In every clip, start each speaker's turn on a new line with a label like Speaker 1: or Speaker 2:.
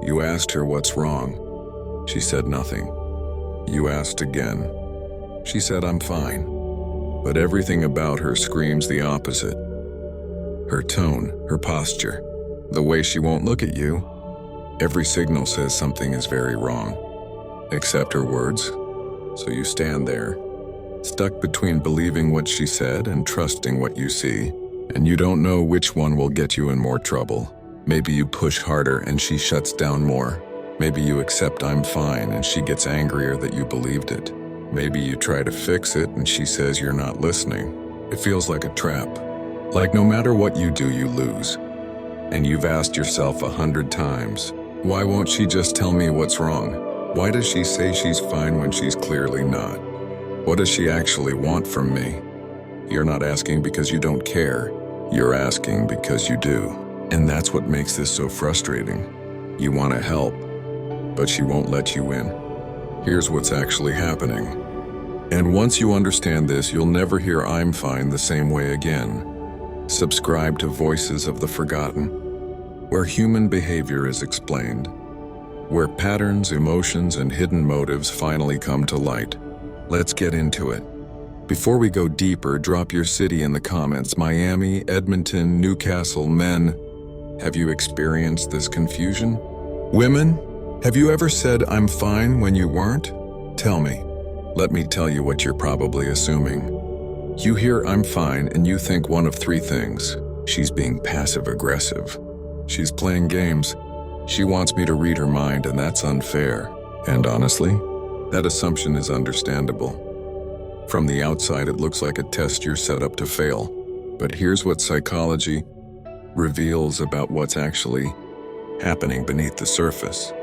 Speaker 1: You asked her what's wrong. She said nothing. You asked again. She said, I'm fine. But everything about her screams the opposite. Her tone, her posture, the way she won't look at you, every signal says something is very wrong. Except her words. So you stand there, stuck between believing what she said and trusting what you see, and you don't know which one will get you in more trouble. Maybe you push harder and she shuts down more. Maybe you accept I'm fine and she gets angrier that you believed it. Maybe you try to fix it and she says you're not listening. It feels like a trap. Like no matter what you do, you lose. And you've asked yourself 100 times, why won't she just tell me what's wrong? Why does she say she's fine when she's clearly not? What does she actually want from me? You're not asking because you don't care. You're asking because you do. And that's what makes this so frustrating. You want to help, but she won't let you in. Here's what's actually happening. And once you understand this, you'll never hear I'm fine the same way again. Subscribe to Voices of the Forgotten, where human behavior is explained, where patterns, emotions, and hidden motives finally come to light. Let's get into it. Before we go deeper, drop your city in the comments. Miami, Edmonton, Newcastle, men. Have you experienced this confusion? Women, have you ever said I'm fine when you weren't? Tell me. Let me tell you what you're probably assuming. You hear I'm fine and you think one of three things. She's being passive-aggressive. She's playing games. She wants me to read her mind, and that's unfair. And honestly, that assumption is understandable. From the outside, it looks like a test you're set up to fail. But here's what psychology reveals about what's actually happening beneath the surface.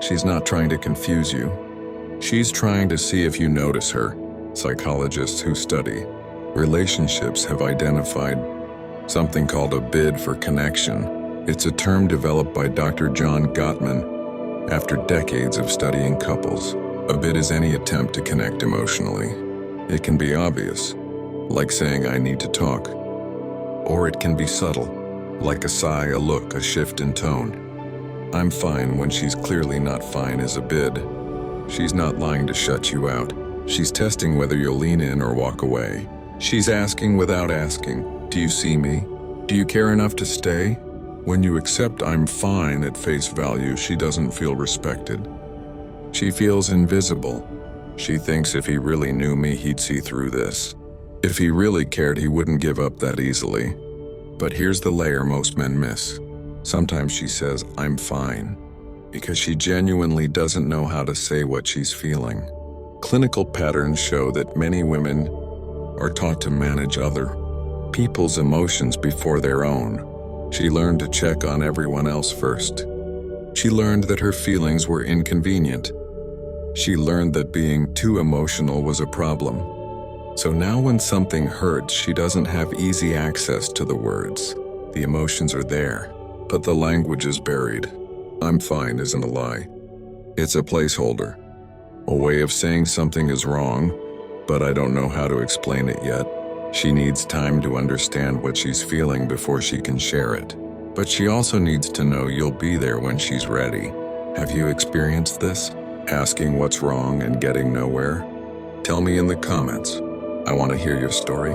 Speaker 1: She's not trying to confuse you. She's trying to see if you notice her. Psychologists who study relationships have identified something called a bid for connection. It's a term developed by Dr. John Gottman after decades of studying couples. A bid is any attempt to connect emotionally. It can be obvious, like saying I need to talk. Or it can be subtle, like a sigh, a look, a shift in tone. I'm fine when she's clearly not fine is a bid. She's not lying to shut you out. She's testing whether you'll lean in or walk away. She's asking without asking, do you see me? Do you care enough to stay? When you accept I'm fine at face value, she doesn't feel respected. She feels invisible. She thinks if he really knew me, he'd see through this. If he really cared, he wouldn't give up that easily. But here's the layer most men miss. Sometimes she says, I'm fine, because she genuinely doesn't know how to say what she's feeling. Clinical patterns show that many women are taught to manage other people's emotions before their own. She learned to check on everyone else first. She learned that her feelings were inconvenient. She learned that being too emotional was a problem. So now when something hurts, she doesn't have easy access to the words. The emotions are there, but the language is buried. I'm fine isn't a lie. It's a placeholder. A way of saying something is wrong, but I don't know how to explain it yet. She needs time to understand what she's feeling before she can share it. But she also needs to know you'll be there when she's ready. Have you experienced this? Asking what's wrong and getting nowhere? Tell me in the comments. I want to hear your story.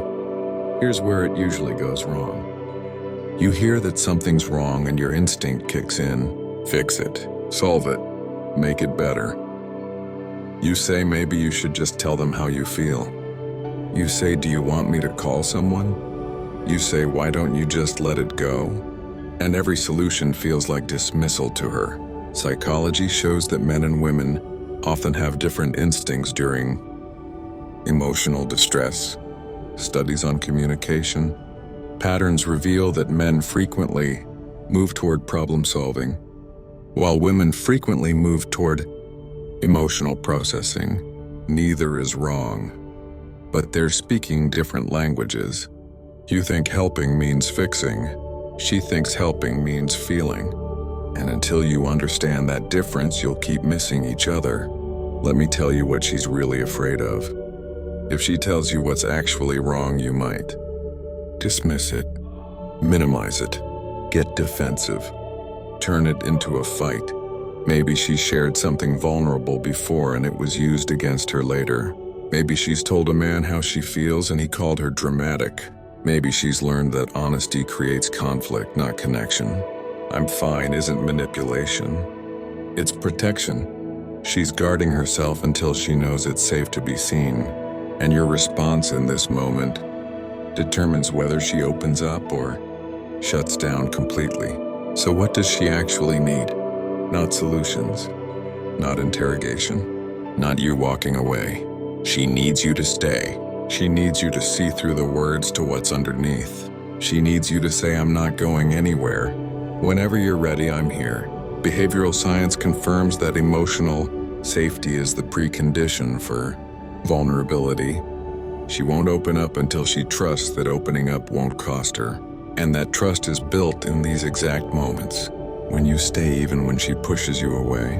Speaker 1: Here's where it usually goes wrong. You hear that something's wrong and your instinct kicks in. Fix it. Solve it. Make it better. You say maybe you should just tell them how you feel. You say, do you want me to call someone? You say, why don't you just let it go? And every solution feels like dismissal to her. Psychology shows that men and women often have different instincts during emotional distress. Studies on communication patterns reveal that men frequently move toward problem solving, while women frequently move toward emotional processing. Neither is wrong, but they're speaking different languages. You think helping means fixing. She thinks helping means feeling. And until you understand that difference, you'll keep missing each other. Let me tell you what she's really afraid of. If she tells you what's actually wrong, you might dismiss it, minimize it, get defensive. turn it into a fight. Maybe she shared something vulnerable before and it was used against her later. Maybe she's told a man how she feels and he called her dramatic. Maybe she's learned that honesty creates conflict, not connection. I'm fine isn't manipulation. It's protection. She's guarding herself until she knows it's safe to be seen. And your response in this moment determines whether she opens up or shuts down completely. So what does she actually need? Not solutions, not interrogation, not you walking away. She needs you to stay. She needs you to see through the words to what's underneath. She needs you to say, I'm not going anywhere. Whenever you're ready, I'm here. Behavioral science confirms that emotional safety is the precondition for vulnerability. She won't open up until she trusts that opening up won't cost her. And that trust is built in these exact moments. When you stay even when she pushes you away.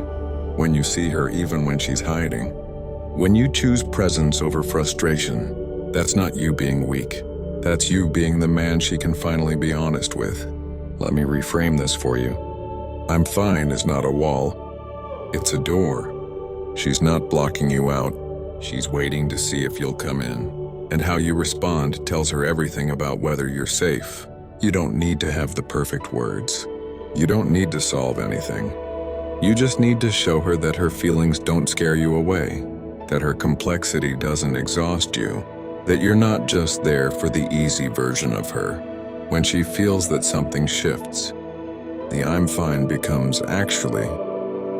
Speaker 1: When you see her even when she's hiding. When you choose presence over frustration. That's not you being weak. That's you being the man she can finally be honest with. Let me reframe this for you. I'm fine is not a wall. It's a door. She's not blocking you out. She's waiting to see if you'll come in. And how you respond tells her everything about whether you're safe. You don't need to have the perfect words. You don't need to solve anything. You just need to show her that her feelings don't scare you away, that her complexity doesn't exhaust you, that you're not just there for the easy version of her. When she feels that something shifts, the I'm fine becomes actually,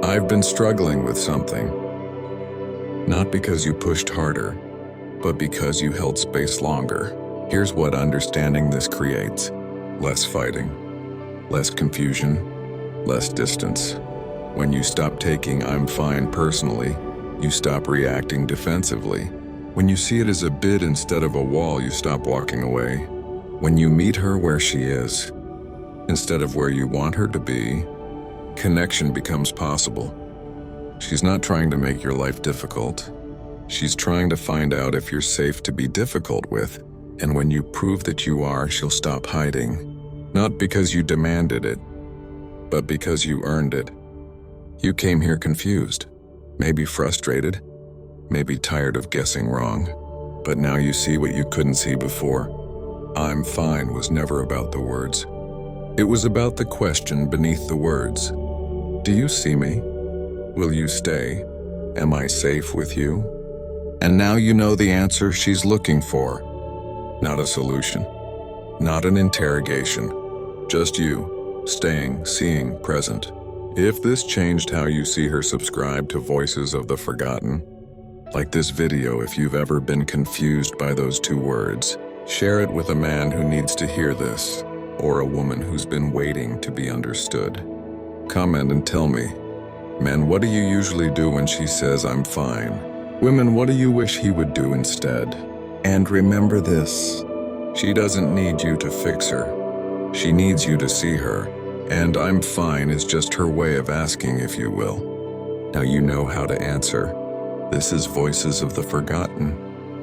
Speaker 1: I've been struggling with something. Not because you pushed harder, but because you held space longer. Here's what understanding this creates. Less fighting. Less confusion, less distance. When you stop taking I'm fine personally, you stop reacting defensively. When you see it as a bid instead of a wall, you stop walking away. When you meet her where she is, instead of where you want her to be, connection becomes possible. She's not trying to make your life difficult. She's trying to find out if you're safe to be difficult with, and when you prove that you are, she'll stop hiding. Not because you demanded it, but because you earned it. You came here confused, maybe frustrated, maybe tired of guessing wrong. But now you see what you couldn't see before. I'm fine was never about the words. It was about the question beneath the words. Do you see me? Will you stay? Am I safe with you? And now you know the answer she's looking for. Not a solution. Not an interrogation. Just you, staying, seeing, present. If this changed how you see her, subscribe to Voices of the Forgotten. Like this video if you've ever been confused by those two words. Share it with a man who needs to hear this, or a woman who's been waiting to be understood. Comment and tell me, men, what do you usually do when she says I'm fine? Women, what do you wish he would do instead? And remember this, she doesn't need you to fix her. She needs you to see her, and I'm fine is just her way of asking, if you will. Now you know how to answer. This is Voices of the Forgotten,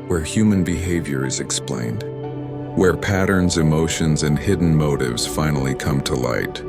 Speaker 1: where human behavior is explained, where patterns, emotions, and hidden motives finally come to light.